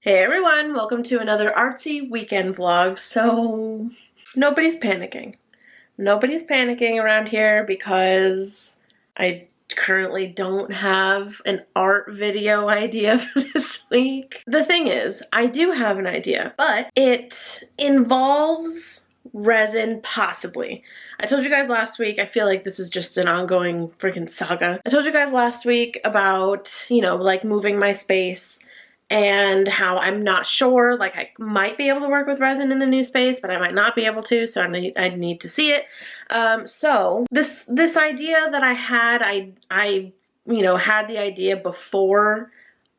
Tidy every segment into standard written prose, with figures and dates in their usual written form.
Hey everyone, welcome to another artsy weekend vlog. So, nobody's panicking. Nobody's panicking around here because I currently don't have an art video idea for this week. The thing is, I do have an idea, but it involves resin, possibly. I told you guys last week, I feel like this is just an ongoing freaking saga. I told you guys last week about, like moving my space and how I'm not sure, like I might be able to work with resin in the new space, but I might not be able to, so I need to see it. So this idea that I had, I had the idea before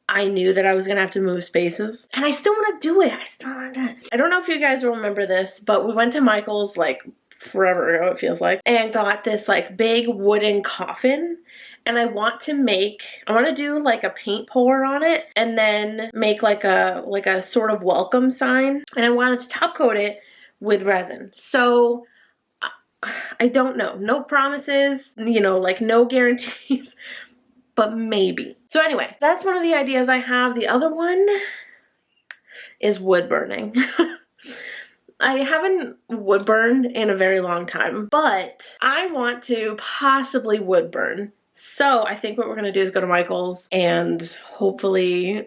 I knew that I was gonna have to move spaces, and I still want to do it. I don't know if you guys will remember this, but we went to Michael's like forever ago, it feels like, and got this like big wooden coffin. And I want to do like a paint pour on it and then make like a sort of welcome sign. And I wanted to top coat it with resin. So I don't know. No promises, like no guarantees, but maybe. So anyway, that's one of the ideas I have. The other one is wood burning. I haven't wood burned in a very long time, but I want to possibly wood burn. So I think what we're gonna do is go to Michael's and hopefully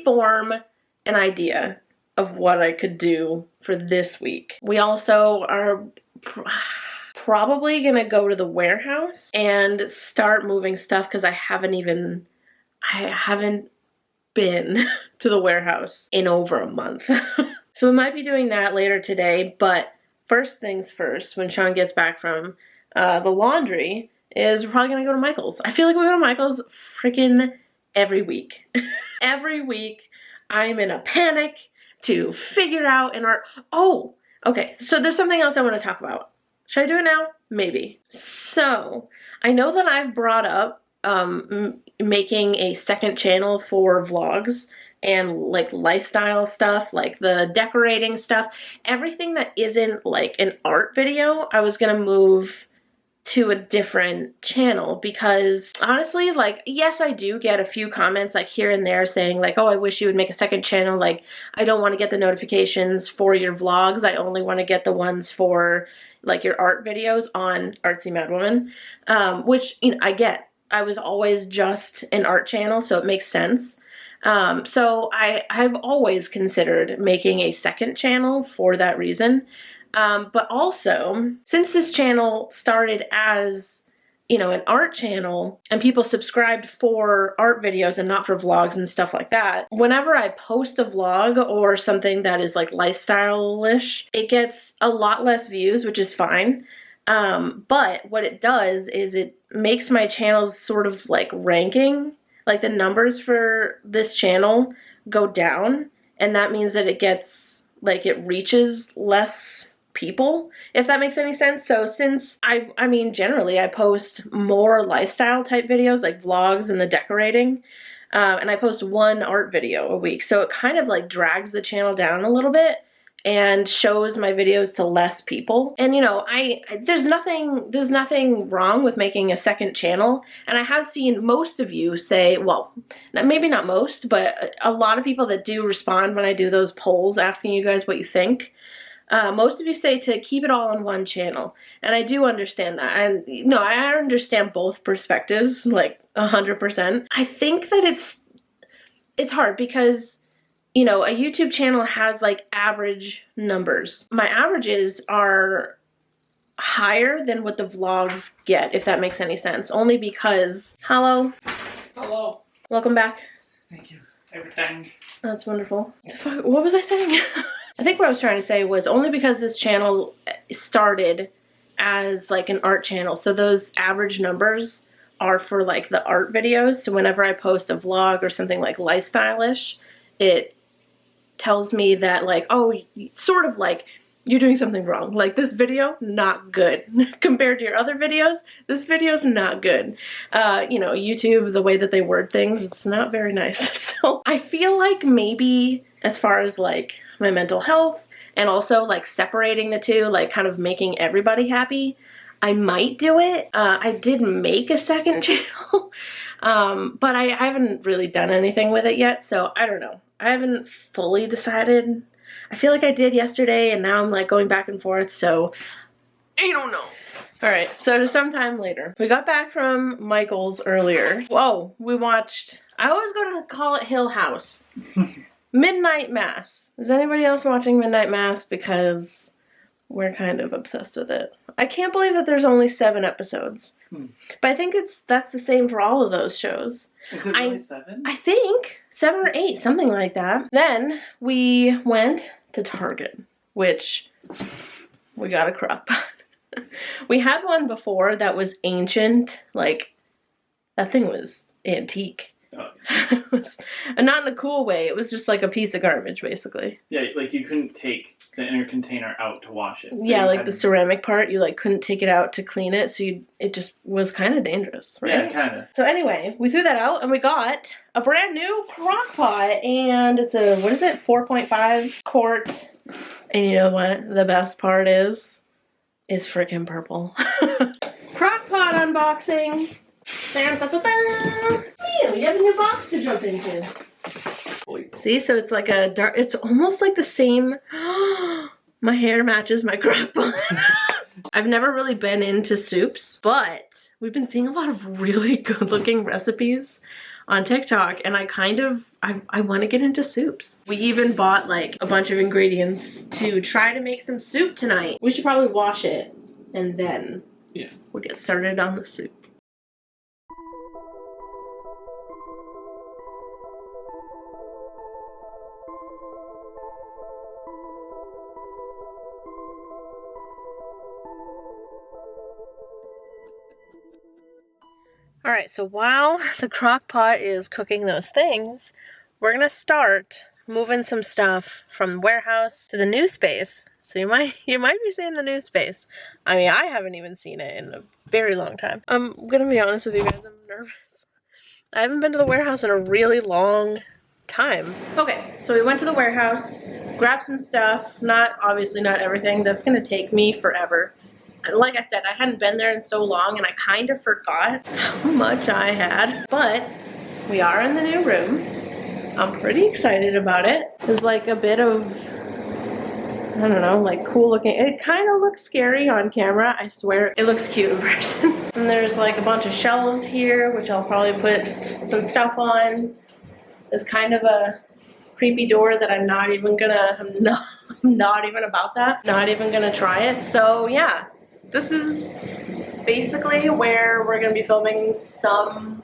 form an idea of what I could do for this week. We also are probably gonna go to the warehouse and start moving stuff because I haven't been to the warehouse in over a month. So we might be doing that later today, but first things first, when Sean gets back from the laundry, is we're probably gonna go to Michael's. I feel like we go to Michael's freaking every week. Every week, I'm in a panic to figure out oh, okay, so there's something else I wanna talk about. Should I do it now? Maybe. So, I know that I've brought up making a second channel for vlogs and like lifestyle stuff, like the decorating stuff, everything that isn't like an art video, I was gonna move to a different channel because honestly, like, yes, I do get a few comments like here and there saying like, oh, I wish you would make a second channel. Like, I don't want to get the notifications for your vlogs. I only want to get the ones for like your art videos on Artsymadwoman, which, I get. I was always just an art channel, so it makes sense. So I've always considered making a second channel for that reason. But also, since this channel started as, an art channel and people subscribed for art videos and not for vlogs and stuff like that, whenever I post a vlog or something that is like lifestyle-ish, it gets a lot less views, which is fine. But what it does is it makes my channel's sort of like ranking, like the numbers for this channel go down, and that means that it gets, like, it reaches less people, if that makes any sense. So since I mean generally I post more lifestyle type videos like vlogs and the decorating, and I post one art video a week, so it kind of like drags the channel down a little bit and shows my videos to less people. And there's nothing wrong with making a second channel, and I have seen most of you say, well, maybe not most, but a lot of people that do respond when I do those polls asking you guys what you think. Most of you say to keep it all on one channel, and I do understand that. And I understand both perspectives, like 100%. I think that it's hard because a YouTube channel has like average numbers. My averages are higher than what the vlogs get, if that makes any sense. Only because, hello, welcome back. Thank you. Everything. That's wonderful. What was I saying? I think what I was trying to say was only because this channel started as like an art channel, so those average numbers are for like the art videos. So whenever I post a vlog or something like lifestyle-ish, it tells me that like, oh, sort of like you're doing something wrong. Like this video, not good. Compared to your other videos, this video's not good. YouTube, the way that they word things, it's not very nice. So I feel like maybe as far as like my mental health and also like separating the two, like kind of making everybody happy, I might do it. I did make a second channel But I haven't really done anything with it yet, so I don't know. I haven't fully decided. I feel like I did yesterday, and now I'm like going back and forth, so I don't know. Alright, so to sometime later. We got back from Michael's earlier. Whoa, we watched, I always go to call it Hill House. Midnight Mass. Is anybody else watching Midnight Mass? Because we're kind of obsessed with it. I can't believe that there's only 7 episodes. But I think that's the same for all of those shows. Is it really 7? I think 7 or 8, something like that. Then we went to Target, which we got a CrockPot. We had one before that was ancient, like that thing was antique. Oh. It was, and not in a cool way, it was just like a piece of garbage basically. Yeah, like you couldn't take the inner container out to wash it. So yeah, like the ceramic part, you like couldn't take it out to clean it, so it just was kind of dangerous, right? Yeah, kind of. So anyway, we threw that out and we got a brand new CrockPot, and it's a, what is it, 4.5 quart, and you know what the best part is freaking purple. CrockPot unboxing. We have a new box to jump into. See, so it's like a dark, it's almost like the same. My hair matches my CrockPot. I've never really been into soups, but we've been seeing a lot of really good looking recipes on TikTok, and I want to get into soups. We even bought like a bunch of ingredients to try to make some soup tonight. We should probably wash it and then we'll get started on the soup. Alright, so while the CrockPot is cooking those things, we're gonna start moving some stuff from the warehouse to the new space. So you might be seeing the new space. I mean, I haven't even seen it in a very long time. I'm gonna be honest with you guys, I'm nervous. I haven't been to the warehouse in a really long time. Okay, so we went to the warehouse, grabbed some stuff, obviously not everything, that's gonna take me forever. Like I said, I hadn't been there in so long and I kind of forgot how much I had, but we are in the new room. I'm pretty excited about it. There's like a bit of, I don't know, like cool looking. It kind of looks scary on camera, I swear. It looks cute in person. And there's like a bunch of shelves here, which I'll probably put some stuff on. There's kind of a creepy door that I'm not even about that. Not even gonna try it. So yeah. This is basically where we're going to be filming some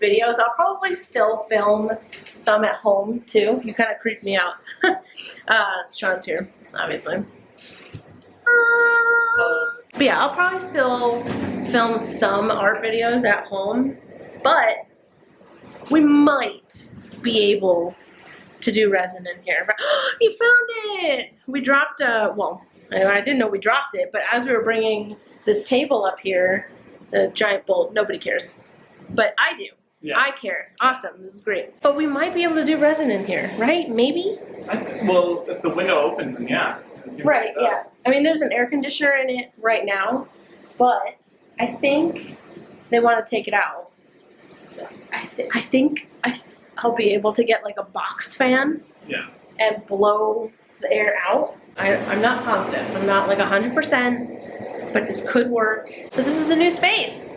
videos. I'll probably still film some at home too. You kind of creep me out. Sean's here, obviously. But yeah, I'll probably still film some art videos at home, but we might be able to do resin in here. You found it! We dropped well, I didn't know we dropped it, but as we were bringing this table up here, the giant bolt, nobody cares. But I do. Yes. I care. Awesome. This is great. But we might be able to do resin in here, right? Maybe? Well, if the window opens, then yeah. Right, yeah. I mean, there's an air conditioner in it right now, but I think they want to take it out. So I think I'll be able to get like a box fan and blow the air out. I'm not positive. I'm not like 100%, but this could work. So this is the new space.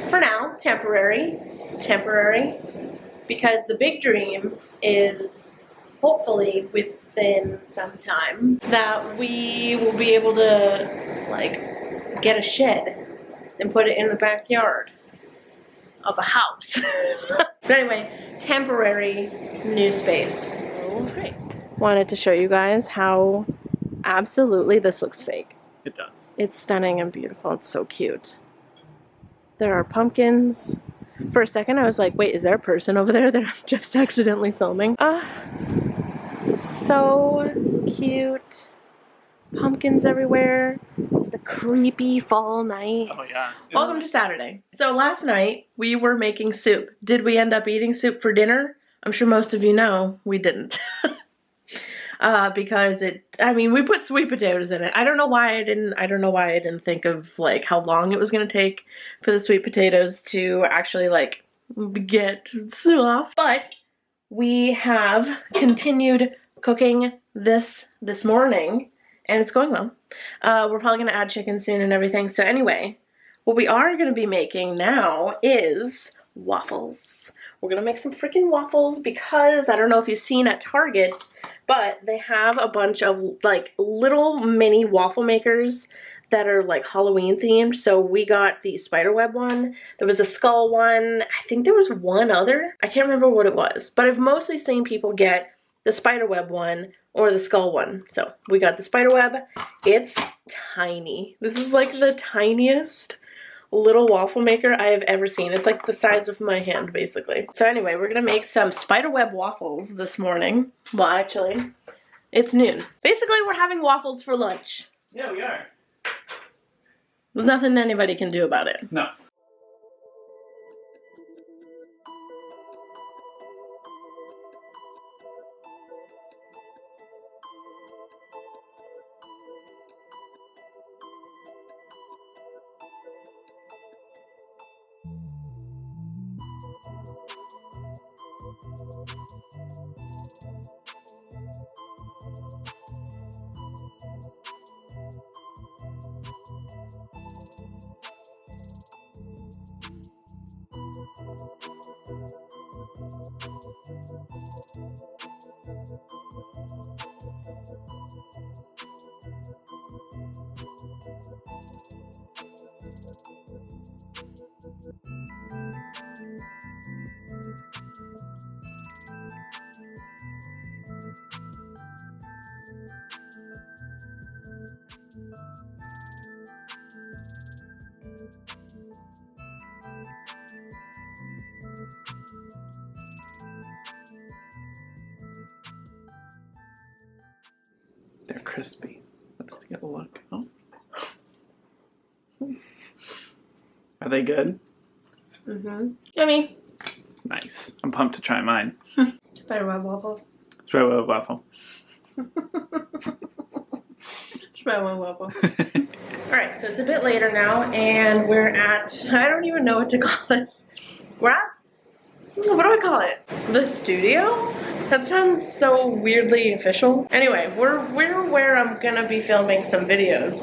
For now, temporary, because the big dream is hopefully within some time that we will be able to like get a shed and put it in the backyard of a house. But anyway, temporary new space. Oh, great. Wanted to show you guys how absolutely this looks fake. It does. It's stunning and beautiful. It's so cute. There are pumpkins. For a second I was like, wait, is there a person over there that I'm just accidentally filming? So cute. Pumpkins everywhere. Just a creepy fall night. Oh yeah. Welcome to Saturday. So last night we were making soup. Did we end up eating soup for dinner? I'm sure most of you know we didn't. Because we put sweet potatoes in it. I don't know why I didn't think of like how long it was gonna take for the sweet potatoes to actually like get soft. But we have continued cooking this morning, and it's going well. We're probably gonna add chicken soon and everything. So anyway, what we are gonna be making now is waffles. We're gonna make some freaking waffles because I don't know if you've seen at Target, but they have a bunch of like little mini waffle makers that are like Halloween themed. So we got the spiderweb one. There was a skull one. I think there was one other. I can't remember what it was, but I've mostly seen people get the spiderweb one or the skull one. So we got the spiderweb. It's tiny. This is like the tiniest little waffle maker I have ever seen. It's like the size of my hand, basically. So anyway, we're gonna make some spiderweb waffles this morning. Well, actually, it's noon. Basically, we're having waffles for lunch. Yeah, we are. There's nothing anybody can do about it. No. They're crispy. Let's get a look. Oh. Are they good? Mm-hmm. Yummy. Nice. I'm pumped to try mine. Spiderweb waffle. Spiderweb waffle. Spiderweb waffle. Alright, so it's a bit later now, and we're at, I don't even know what to call this. We're at, what do I call it? The studio? That sounds so weirdly official. Anyway, we're where I'm gonna be filming some videos.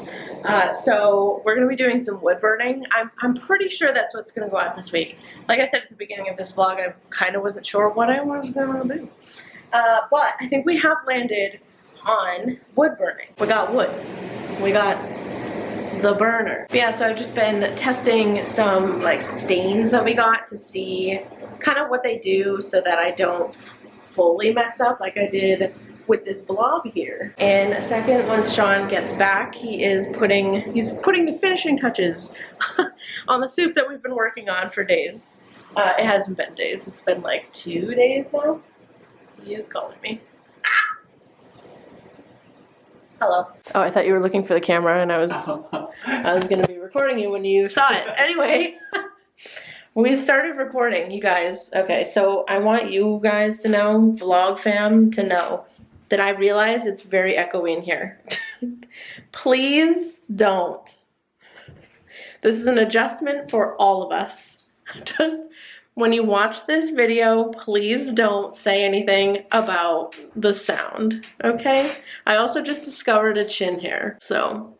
So we're gonna be doing some wood burning. I'm pretty sure that's what's gonna go out this week. Like I said at the beginning of this vlog, I kind of wasn't sure what I was gonna do. But I think we have landed on wood burning. We got wood. We got the burner. But yeah, so I've just been testing some like stains that we got to see kind of what they do so that I don't fully mess up like I did with this blob here. In a second, once Sean gets back, he's putting the finishing touches on the soup that we've been working on for days. It hasn't been days, it's been like 2 days now. He is calling me. Hello. Oh, I thought you were looking for the camera and I was gonna be recording you when you saw it. Anyway. We started recording, you guys. Okay, so I want you guys to know, vlog fam, to know that I realize it's very echoey in here. Please don't. This is an adjustment for all of us. Just when you watch this video, please don't say anything about the sound, okay? I also just discovered a chin hair, so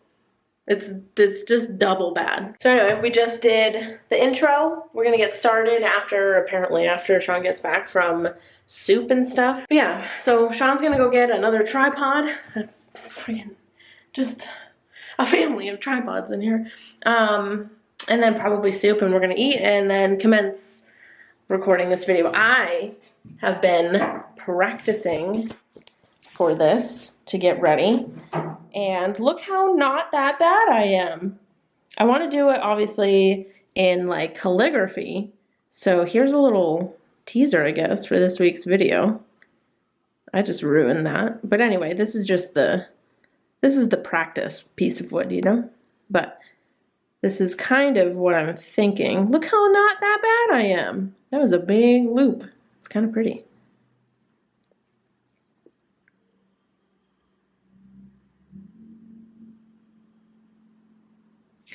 it's just double bad. So anyway, we just did the intro. We're gonna get started after Sean gets back from soup and stuff. But yeah, so Sean's gonna go get another tripod. That's freaking just a family of tripods in here. And then probably soup, and we're gonna eat and then commence recording this video. I have been practicing for this to get ready. And look how not that bad I am. I want to do it obviously in like calligraphy. So here's a little teaser, I guess, for this week's video. I just ruined that. But anyway, this is the practice piece of wood, you know? But this is kind of what I'm thinking. Look how not that bad I am. That was a big loop. It's kind of pretty.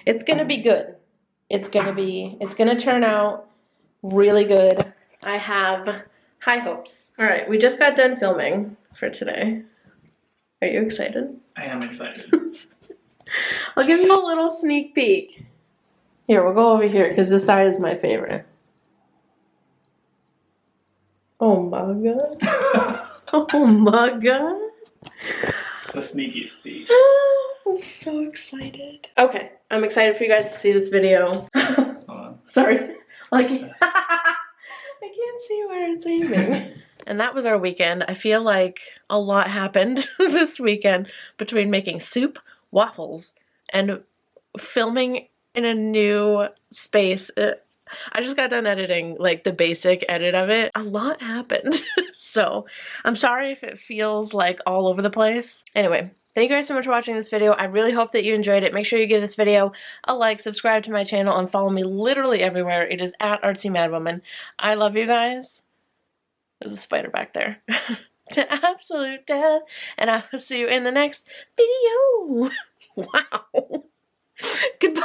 It's gonna be good. It's gonna turn out really good. I have high hopes. All right, we just got done filming for today. Are you excited? I am excited. I'll give you a little sneak peek. Here, we'll go over here because this side is my favorite. Oh my god. Oh my god. The sneakiest peek. I'm so excited. Okay, I'm excited for you guys to see this video. Hold on. Sorry. Like, I can't see where it's aiming. And that was our weekend. I feel like a lot happened this weekend between making soup, waffles, and filming in a new space. I just got done editing, like, the basic edit of it. A lot happened. So, I'm sorry if it feels, like, all over the place. Anyway, thank you guys so much for watching this video. I really hope that you enjoyed it. Make sure you give this video a like, subscribe to my channel, and follow me literally everywhere. It is at Artsymadwoman. I love you guys. There's a spider back there. To absolute death. And I will see you in the next video. Wow. Goodbye.